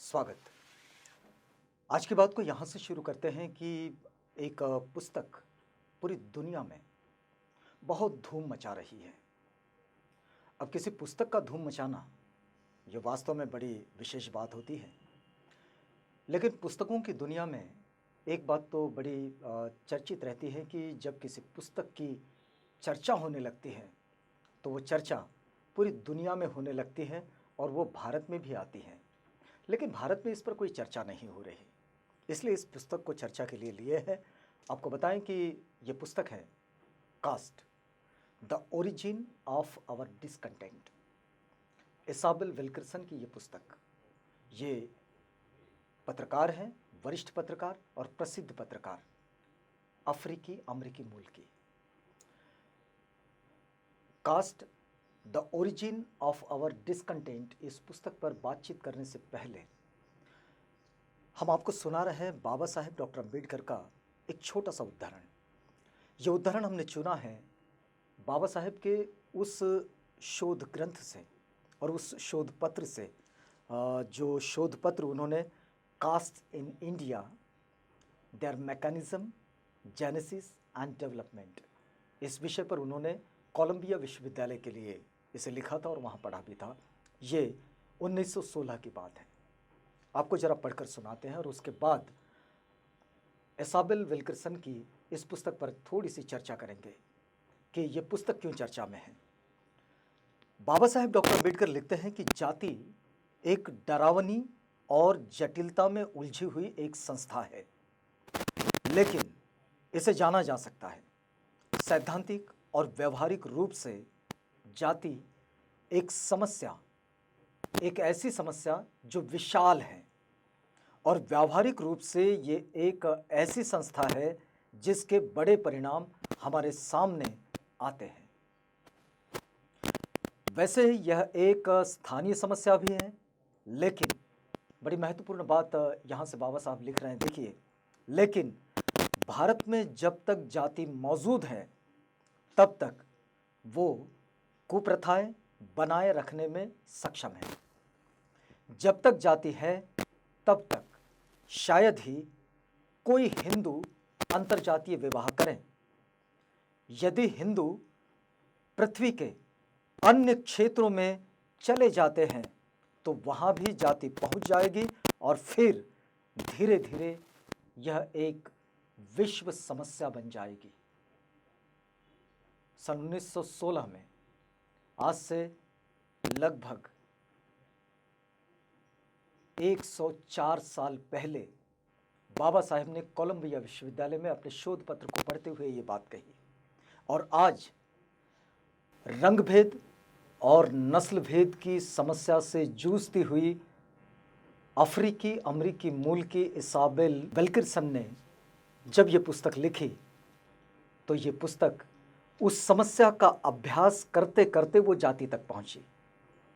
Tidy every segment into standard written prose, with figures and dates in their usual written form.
स्वागत। आज की बात को यहाँ से शुरू करते हैं कि एक पुस्तक पूरी दुनिया में बहुत धूम मचा रही है। अब किसी पुस्तक का धूम मचाना ये वास्तव में बड़ी विशेष बात होती है, लेकिन पुस्तकों की दुनिया में एक बात तो बड़ी चर्चित रहती है कि जब किसी पुस्तक की चर्चा होने लगती है तो वो चर्चा पूरी दुनिया में होने लगती है और वो भारत में भी आती है। लेकिन भारत में इस पर कोई चर्चा नहीं हो रही, इसलिए इस पुस्तक को चर्चा के लिए लिए है। आपको बताएं कि ये पुस्तक है caste, the origin of our discontent. Isabel Wilkerson की ये पुस्तक, ये पत्रकार हैं, वरिष्ठ पत्रकार और प्रसिद्ध पत्रकार, अफ्रीकी अमेरिकी मूल की। Caste, the origin of our discontent, इस पुस्तक पर बातचीत करने से पहले हम आपको सुना रहे हैं बाबा साहेब डॉक्टर अम्बेडकर का एक छोटा सा उदाहरण। ये उदाहरण हमने चुना है बाबा साहेब के उस शोध ग्रंथ से और उस शोध पत्र से, जो शोध पत्र उन्होंने caste in India, their mechanism, genesis and development, इस विषय पर उन्होंने कोलंबिया विश्वविद्यालय के लिए इसे लिखा था और वहाँ पढ़ा भी था। ये 1916 की बात है। आपको ज़रा पढ़कर सुनाते हैं और उसके बाद इसाबेल विल्करसन की इस पुस्तक पर थोड़ी सी चर्चा करेंगे कि ये पुस्तक क्यों चर्चा में है। बाबा साहेब डॉक्टर अम्बेडकर लिखते हैं कि जाति एक डरावनी और जटिलता में उलझी हुई एक संस्था है, लेकिन इसे जाना जा सकता है। सैद्धांतिक और व्यवहारिक रूप से जाति एक समस्या, एक ऐसी समस्या जो विशाल है, और व्यावहारिक रूप से ये एक ऐसी संस्था है जिसके बड़े परिणाम हमारे सामने आते हैं। वैसे यह एक स्थानीय समस्या भी है, लेकिन बड़ी महत्वपूर्ण बात यहाँ से बाबा साहब लिख रहे हैं, देखिए, लेकिन भारत में जब तक जाति मौजूद है तब तक वो कुप्रथाएं बनाए रखने में सक्षम है। जब तक जाति है तब तक शायद ही कोई हिंदू अंतर्जातीय विवाह करें। यदि हिंदू पृथ्वी के अन्य क्षेत्रों में चले जाते हैं तो वहाँ भी जाति पहुँच जाएगी और फिर धीरे धीरे यह एक विश्व समस्या बन जाएगी। सन 1916 में, आज से लगभग 104 साल पहले, बाबा साहेब ने कोलंबिया विश्वविद्यालय में अपने शोध पत्र को पढ़ते हुए ये बात कही। और आज रंग भेद और नस्ल भेद की समस्या से जूझती हुई अफ्रीकी अमेरिकी मूल की इसाबेल विल्करसन ने जब ये पुस्तक लिखी तो ये पुस्तक उस समस्या का अभ्यास करते करते वो जाति तक पहुंची,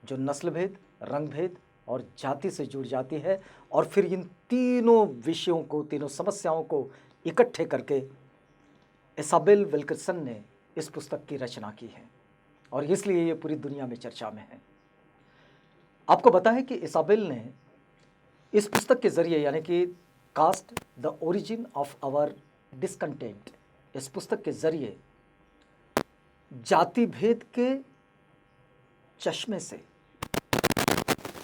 जो नस्ल भेद, रंग भेद और जाति से जुड़ जाती है। और फिर इन तीनों विषयों को, तीनों समस्याओं को इकट्ठे करके इसाबेल विल्करसन ने इस पुस्तक की रचना की है और इसलिए ये पूरी दुनिया में चर्चा में है। आपको बताएं कि इसाबेल ने इस पुस्तक के जरिए, यानी कि caste, the origin of our discontent, इस पुस्तक के जरिए जाति भेद के चश्मे से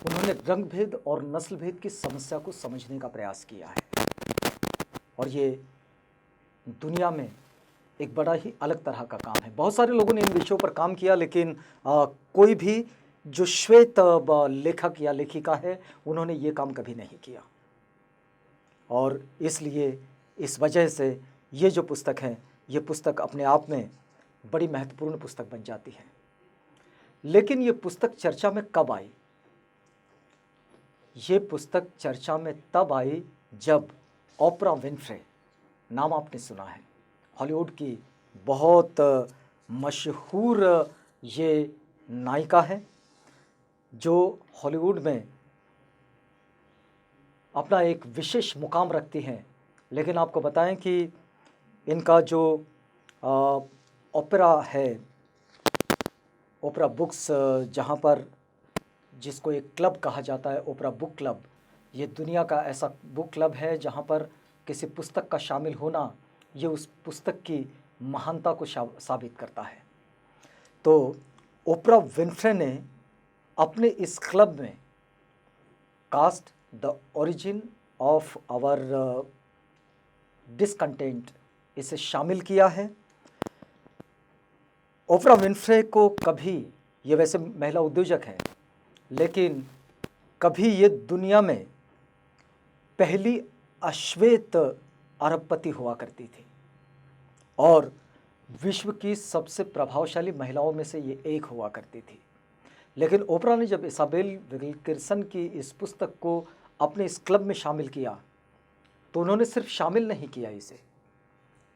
उन्होंने रंग भेद और नस्ल भेद की समस्या को समझने का प्रयास किया है। और ये दुनिया में एक बड़ा ही अलग तरह का काम है। बहुत सारे लोगों ने इन विषयों पर काम किया, लेकिन कोई भी जो श्वेत लेखक या लेखिका है, उन्होंने ये काम कभी नहीं किया। और इसलिए इस वजह से ये जो पुस्तक है, ये पुस्तक अपने आप में बड़ी महत्वपूर्ण पुस्तक बन जाती है। लेकिन ये पुस्तक चर्चा में कब आई? ये पुस्तक चर्चा में तब आई जब ओपरा विनफ्रे, नाम आपने सुना है, हॉलीवुड की बहुत मशहूर ये नायिका है जो हॉलीवुड में अपना एक विशेष मुकाम रखती हैं। लेकिन आपको बताएं कि इनका जो ओपेरा है, ओपेरा बुक्स, जहाँ पर, जिसको एक क्लब कहा जाता है, ओपेरा बुक क्लब, ये दुनिया का ऐसा बुक क्लब है जहाँ पर किसी पुस्तक का शामिल होना ये उस पुस्तक की महानता को साबित करता है। तो ओपरा विन्फ्रे ने अपने इस क्लब में caste the origin of our discontent इसे शामिल किया है। ओपरा विन्फ्रे को कभी, ये वैसे महिला उद्योजक है, लेकिन कभी ये दुनिया में पहली अश्वेत अरबपति हुआ करती थी और विश्व की सबसे प्रभावशाली महिलाओं में से ये एक हुआ करती थी। लेकिन ओपरा ने जब इसाबेल विल्किंसन की इस पुस्तक को अपने इस क्लब में शामिल किया तो उन्होंने सिर्फ शामिल नहीं किया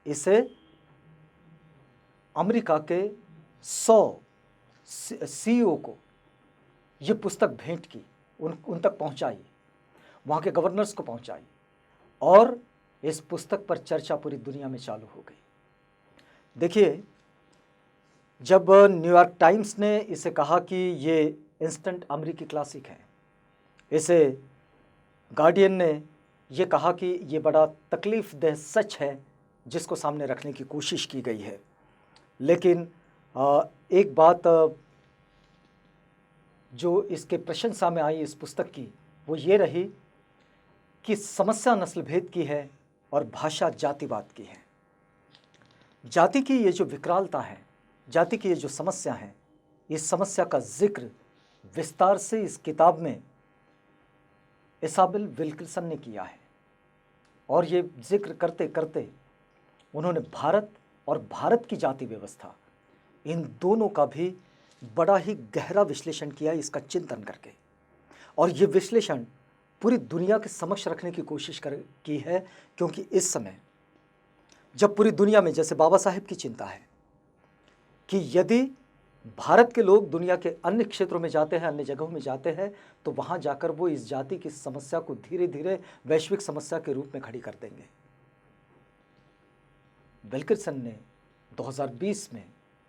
इसे अमेरिका के 100 सीईओ को ये पुस्तक भेंट की, उन तक पहुंचाई, वहाँ के गवर्नर्स को पहुंचाई और इस पुस्तक पर चर्चा पूरी दुनिया में चालू हो गई। देखिए, जब न्यूयॉर्क टाइम्स ने इसे कहा कि ये इंस्टेंट अमेरिकी क्लासिक है, इसे गार्डियन ने ये कहा कि ये बड़ा तकलीफ़देह सच है जिसको सामने रखने की कोशिश की गई है। लेकिन एक बात जो इसके प्रशंसा में आई इस पुस्तक की वो ये रही कि समस्या नस्ल भेद की है और भाषा जातिवाद की है। जाति की ये जो विकरालता है, जाति की ये जो समस्या है, इस समस्या का जिक्र विस्तार से इस किताब में इसाबेल विल्किंसन ने किया है और ये जिक्र करते करते उन्होंने भारत और भारत की जाति व्यवस्था, इन दोनों का भी बड़ा ही गहरा विश्लेषण किया इसका चिंतन करके, और ये विश्लेषण पूरी दुनिया के समक्ष रखने की कोशिश की है। क्योंकि इस समय जब पूरी दुनिया में, जैसे बाबा साहेब की चिंता है कि यदि भारत के लोग दुनिया के अन्य क्षेत्रों में जाते हैं, अन्य जगहों में जाते हैं, तो वहाँ जाकर वो इस जाति की समस्या को धीरे धीरे वैश्विक समस्या के रूप में खड़ी कर देंगे। विल्किंसन ने 2020 में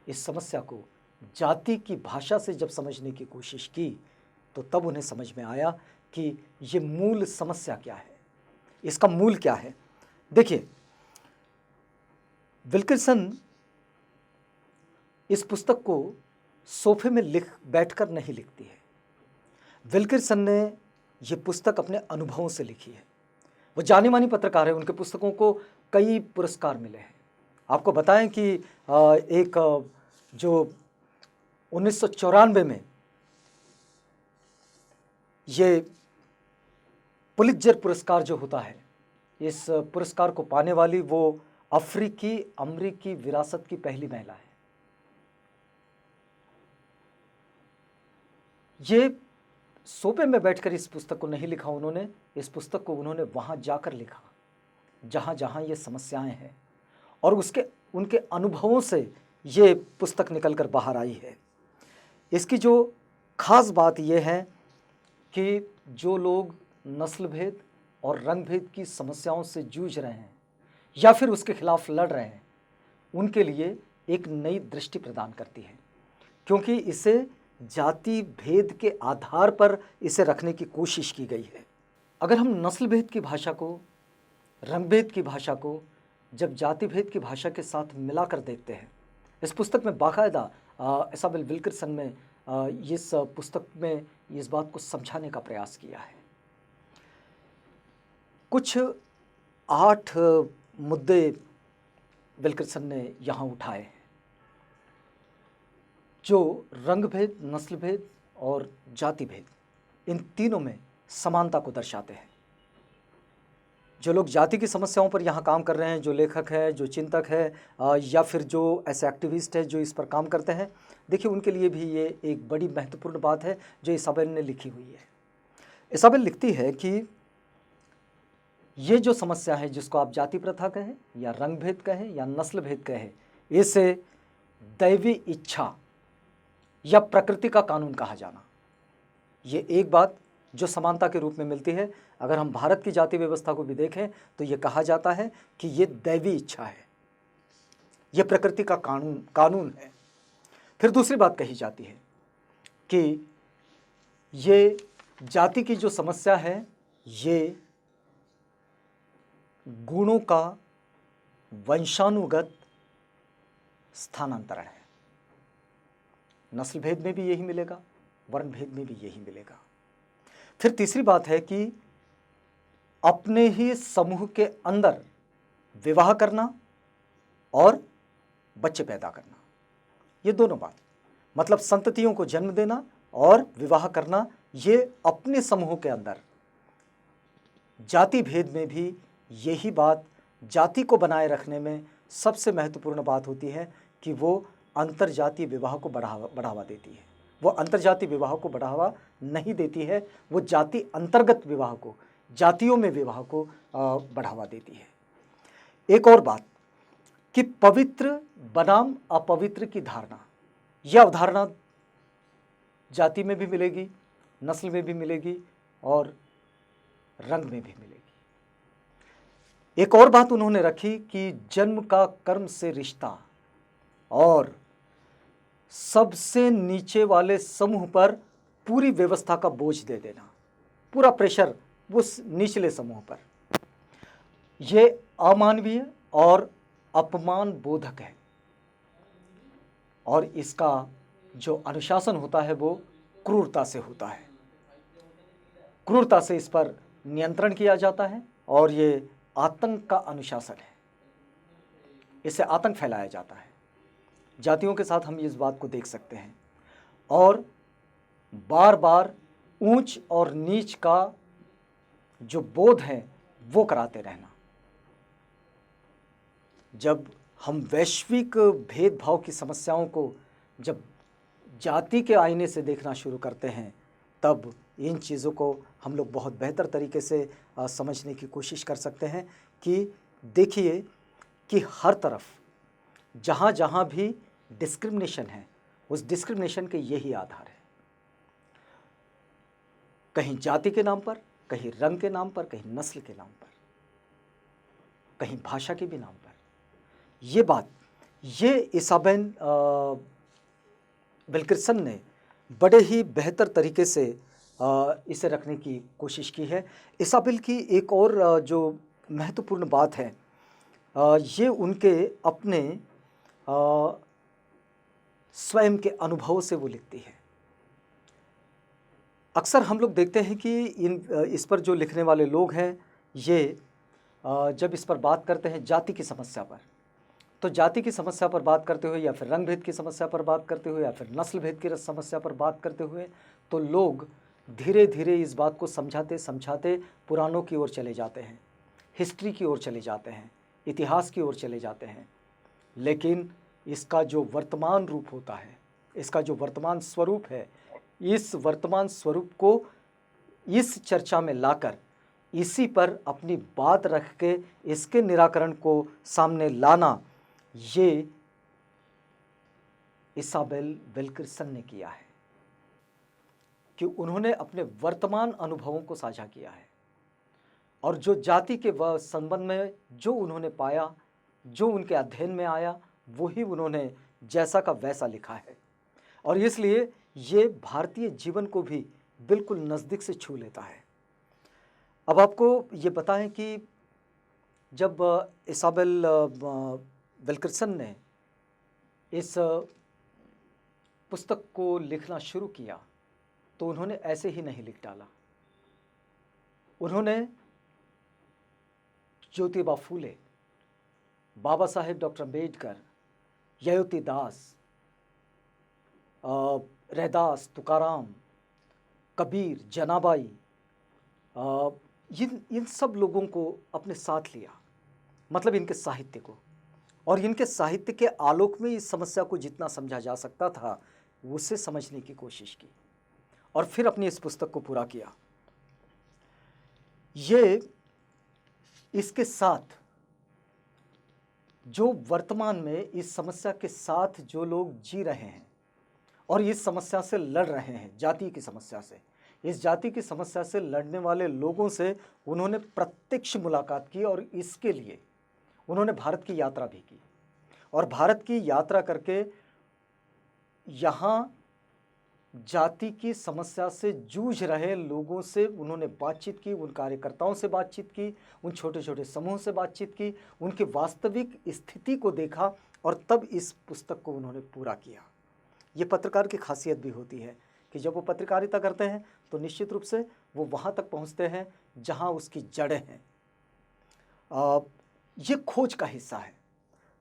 इस समस्या को जाति की भाषा से जब समझने की कोशिश की तो तब उन्हें समझ में आया कि ये मूल समस्या क्या है, इसका मूल क्या है। देखिए, विल्किंसन इस पुस्तक को सोफे में बैठकर नहीं लिखती है। विल्किंसन ने ये पुस्तक अपने अनुभवों से लिखी है। वो जानी मानी पत्रकार है, उनके पुस्तकों को कई पुरस्कार मिले हैं। आपको बताएं कि एक जो 1994 में ये पुलित्जर पुरस्कार जो होता है, इस पुरस्कार को पाने वाली वो अफ्रीकी अमरीकी विरासत की पहली महिला है। ये सोफे में बैठकर इस पुस्तक को नहीं लिखा उन्होंने, इस पुस्तक को उन्होंने वहाँ जाकर लिखा जहाँ जहाँ ये समस्याएं हैं, और उनके अनुभवों से ये पुस्तक निकलकर बाहर आई है। इसकी जो खास बात ये है कि जो लोग नस्ल भेद और रंग भेद की समस्याओं से जूझ रहे हैं या फिर उसके खिलाफ लड़ रहे हैं, उनके लिए एक नई दृष्टि प्रदान करती है, क्योंकि इसे जाति भेद के आधार पर इसे रखने की कोशिश की गई है। अगर हम नस्ल भेद की भाषा को, रंग भेद की भाषा को जब जाति भेद की भाषा के साथ मिलाकर देखते हैं, इस पुस्तक में बाकायदा इसाबेल विल्किंसन में इस पुस्तक में इस बात को समझाने का प्रयास किया है। कुछ 8 मुद्दे विल्किंसन ने यहाँ उठाए हैं जो रंग भेद, नस्ल भेद और जाति भेद, इन तीनों में समानता को दर्शाते हैं। जो लोग जाति की समस्याओं पर यहाँ काम कर रहे हैं, जो लेखक है, जो चिंतक है, या फिर जो ऐसे एक्टिविस्ट है जो इस पर काम करते हैं, देखिए उनके लिए भी ये एक बड़ी महत्वपूर्ण बात है जो इसाबेल ने लिखी हुई है। इसाबेल लिखती है कि ये जो समस्या है, जिसको आप जाति प्रथा कहें या रंग भेद कहें या नस्ल भेद कहें, इसे दैवी इच्छा या प्रकृति का कानून कहा जाना, ये एक बात जो समानता के रूप में मिलती है। अगर हम भारत की जाति व्यवस्था को भी देखें तो ये कहा जाता है कि ये दैवी इच्छा है, ये प्रकृति का कानून है। फिर दूसरी बात कही जाती है कि ये जाति की जो समस्या है ये गुणों का वंशानुगत स्थानांतरण है। नस्ल भेद में भी यही मिलेगा, वर्ण भेद में भी यही मिलेगा। फिर तीसरी बात है कि अपने ही समूह के अंदर विवाह करना और बच्चे पैदा करना, ये दोनों बात, मतलब संततियों को जन्म देना और विवाह करना, ये अपने समूह के अंदर। जाति भेद में भी यही बात जाति को बनाए रखने में सबसे महत्वपूर्ण बात होती है कि वो अंतरजातीय विवाह को बढ़ावा देती है। वो अंतरजातीय विवाह को बढ़ावा नहीं देती है, वो जाति अंतर्गत विवाह को, जातियों में विवाह को बढ़ावा देती है। एक और बात कि पवित्र बनाम अपवित्र की धारणा, यह अवधारणा जाति में भी मिलेगी, नस्ल में भी मिलेगी और रंग में भी मिलेगी। एक और बात उन्होंने रखी कि जन्म का कर्म से रिश्ता और सबसे नीचे वाले समूह पर पूरी व्यवस्था का बोझ दे देना, पूरा प्रेशर उस निचले समूह पर, यह अमानवीय और अपमान बोधक है। और इसका जो अनुशासन होता है वो क्रूरता से होता है, क्रूरता से इस पर नियंत्रण किया जाता है और ये आतंक का अनुशासन है, इससे आतंक फैलाया जाता है। जातियों के साथ हम इस बात को देख सकते हैं। और बार बार ऊंच और नीच का जो बोध है वो कराते रहना। जब हम वैश्विक भेदभाव की समस्याओं को जब जाति के आईने से देखना शुरू करते हैं, तब इन चीज़ों को हम लोग बहुत बेहतर तरीके से समझने की कोशिश कर सकते हैं कि देखिए कि हर तरफ जहाँ जहाँ भी डिस्क्रिमिनेशन है, उस डिस्क्रिमिनेशन के यही आधार है। कहीं जाति के नाम पर, कहीं रंग के नाम पर, कहीं नस्ल के नाम पर, कहीं भाषा के भी नाम पर। ये बात, ये इसाबेल विल्किंसन ने बड़े ही बेहतर तरीके से इसे रखने की कोशिश की है। इसाबेल की एक और जो महत्वपूर्ण बात है, ये उनके अपने स्वयं के अनुभव से वो लिखती है। अक्सर हम लोग देखते हैं कि इस पर जो लिखने वाले लोग हैं, ये जब इस पर बात करते हैं जाति की समस्या पर, तो जाति की समस्या पर बात करते हुए या फिर रंग भेद की समस्या पर बात करते हुए या फिर नस्ल भेद की समस्या पर बात करते हुए, तो लोग धीरे धीरे इस बात को समझाते समझाते पुराणों की ओर चले जाते हैं, हिस्ट्री की ओर चले जाते हैं, इतिहास की ओर चले जाते हैं। लेकिन इसका जो वर्तमान रूप होता है, इसका जो वर्तमान स्वरूप है, इस वर्तमान स्वरूप को इस चर्चा में लाकर इसी पर अपनी बात रख के इसके निराकरण को सामने लाना, ये इसाबेल विल्किंसन ने किया है कि उन्होंने अपने वर्तमान अनुभवों को साझा किया है और जो जाति के संबंध में जो उन्होंने पाया, जो उनके अध्ययन में आया, वही उन्होंने जैसा का वैसा लिखा है। और इसलिए ये भारतीय जीवन को भी बिल्कुल नज़दीक से छू लेता है। अब आपको ये बताएं कि जब इसाबेल विल्किंसन ने इस पुस्तक को लिखना शुरू किया, तो उन्होंने ऐसे ही नहीं लिख डाला। उन्होंने ज्योतिबा फूले, बाबा साहेब डॉक्टर अम्बेडकर, ययाति दास, रैदास, तुकाराम, कबीर, जनाबाई, इन सब लोगों को अपने साथ लिया, मतलब इनके साहित्य को, और इनके साहित्य के आलोक में इस समस्या को जितना समझा जा सकता था उसे समझने की कोशिश की और फिर अपनी इस पुस्तक को पूरा किया। ये इसके साथ जो वर्तमान में इस समस्या के साथ जो लोग जी रहे हैं और इस समस्या से लड़ रहे हैं, जाति की समस्या से, इस जाति की समस्या से लड़ने वाले लोगों से उन्होंने प्रत्यक्ष मुलाकात की और इसके लिए उन्होंने भारत की यात्रा भी की और भारत की यात्रा करके यहाँ जाति की समस्या से जूझ रहे लोगों से उन्होंने बातचीत की, उन कार्यकर्ताओं से बातचीत की, उन छोटे छोटे समूह से बातचीत की, उनकी वास्तविक स्थिति को देखा और तब इस पुस्तक को उन्होंने पूरा किया। ये पत्रकार की खासियत भी होती है कि जब वो पत्रकारिता करते हैं तो निश्चित रूप से वो वहाँ तक पहुँचते हैं जहाँ उसकी जड़ें हैं। ये खोज का हिस्सा है।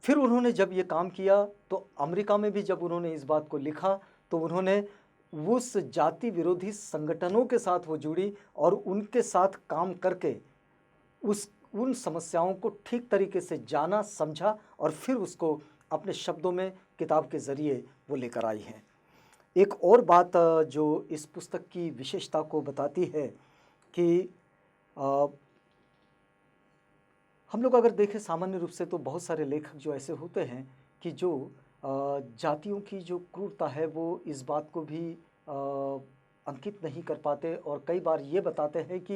फिर उन्होंने जब ये काम किया तो अमेरिका में भी जब उन्होंने इस बात को लिखा तो उन्होंने उस जाति विरोधी संगठनों के साथ वो जुड़ी और उनके साथ काम करके उन समस्याओं को ठीक तरीके से जाना, समझा और फिर उसको अपने शब्दों में किताब के ज़रिए वो लेकर आई हैं। एक और बात जो इस पुस्तक की विशेषता को बताती है कि हम लोग अगर देखें सामान्य रूप से तो बहुत सारे लेखक जो ऐसे होते हैं कि जो जातियों की जो क्रूरता है वो इस बात को भी अंकित नहीं कर पाते और कई बार ये बताते हैं कि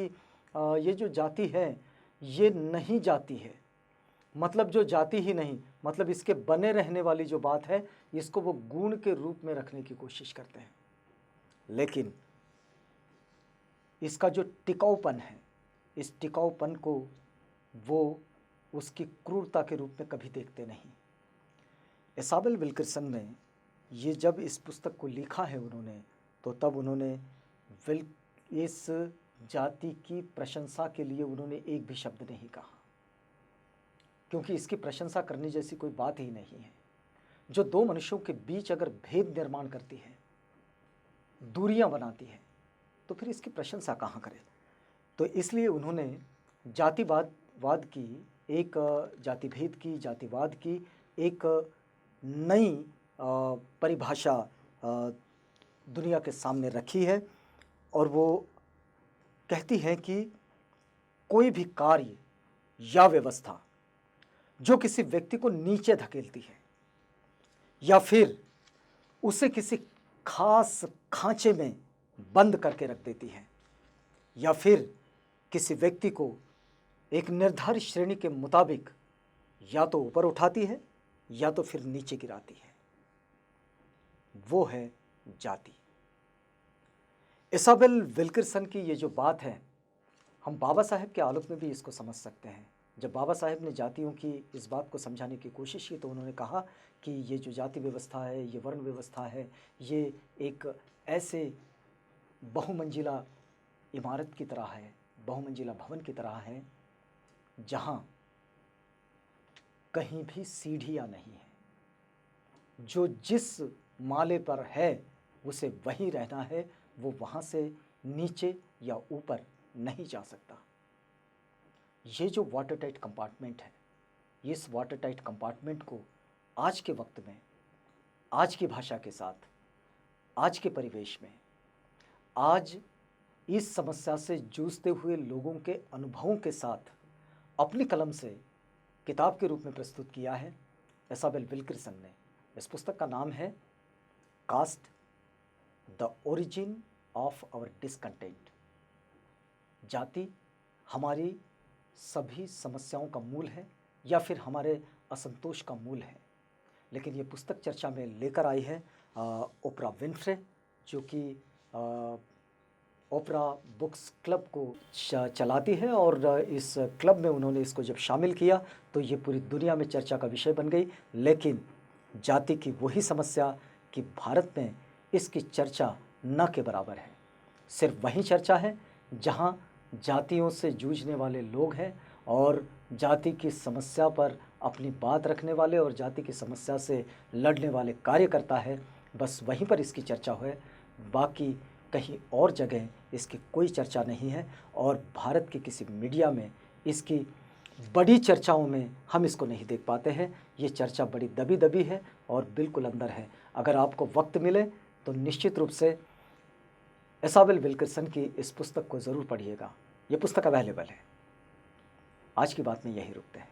ये जो जाति है ये नहीं जाति है, मतलब जो जाति ही नहीं, मतलब इसके बने रहने वाली जो बात है इसको वो गुण के रूप में रखने की कोशिश करते हैं, लेकिन इसका जो टिकाऊपन है, इस टिकाऊपन को वो उसकी क्रूरता के रूप में कभी देखते नहीं। इसाबेल विल्किंसन ने ये जब इस पुस्तक को लिखा है उन्होंने, तो तब उन्होंने इस जाति की प्रशंसा के लिए उन्होंने एक भी शब्द नहीं कहा, क्योंकि इसकी प्रशंसा करने जैसी कोई बात ही नहीं है। जो दो मनुष्यों के बीच अगर भेद निर्माण करती है, दूरियां बनाती है, तो फिर इसकी प्रशंसा कहाँ करें। तो इसलिए उन्होंने जातिवाद की एक जातिभेद की, जातिवाद की एक नई परिभाषा दुनिया के सामने रखी है और वो कहती है कि कोई भी कार्य या व्यवस्था जो किसी व्यक्ति को नीचे धकेलती है या फिर उसे किसी खास खांचे में बंद करके रख देती है या फिर किसी व्यक्ति को एक निर्धारित श्रेणी के मुताबिक या तो ऊपर उठाती है या तो फिर नीचे गिराती है, वो है जाति। इसाबेल विल्किंसन की ये जो बात है, हम बाबा साहेब के आलोक में भी इसको समझ सकते हैं। जब बाबा साहेब ने जातियों की इस बात को समझाने की कोशिश की तो उन्होंने कहा कि ये जो जाति व्यवस्था है, ये वर्ण व्यवस्था है, ये एक ऐसे बहुमंजिला इमारत की तरह है, बहुमंजिला भवन की तरह है, जहाँ कहीं भी सीढ़ियाँ नहीं है। जो जिस माले पर है उसे वहीं रहना है, वो वहाँ से नीचे या ऊपर नहीं जा सकता। ये जो वाटर टाइट कंपार्टमेंट है, इस वाटर टाइट कंपार्टमेंट को आज के वक्त में, आज की भाषा के साथ, आज के परिवेश में, आज इस समस्या से जूझते हुए लोगों के अनुभवों के साथ अपनी कलम से किताब के रूप में प्रस्तुत किया है इसाबेल विल्किंसन ने। इस पुस्तक का नाम है caste, the origin of our discontent. जाति हमारी सभी समस्याओं का मूल है या फिर हमारे असंतोष का मूल है। लेकिन ये पुस्तक चर्चा में लेकर आई है ओपरा विनफ्रे, जो कि ओपरा बुक्स क्लब को चलाती है और इस क्लब में उन्होंने इसको जब शामिल किया तो ये पूरी दुनिया में चर्चा का विषय बन गई। लेकिन जाति की वही समस्या कि भारत में इसकी चर्चा न के बराबर है। सिर्फ वही चर्चा है जहाँ जातियों से जूझने वाले लोग हैं और जाति की समस्या पर अपनी बात रखने वाले और जाति की समस्या से लड़ने वाले कार्यकर्ता है, बस वहीं पर इसकी चर्चा है। बाकी कहीं और जगह इसकी कोई चर्चा नहीं है और भारत के किसी मीडिया में इसकी बड़ी चर्चाओं में हम इसको नहीं देख पाते हैं। ये चर्चा बड़ी दबी दबी है और बिल्कुल अंदर है। अगर आपको वक्त मिले तो निश्चित रूप से इसाबेल विल्किंसन की इस पुस्तक को ज़रूर पढ़िएगा। ये पुस्तक अवेलेबल है। आज की बात में यही रुकते हैं।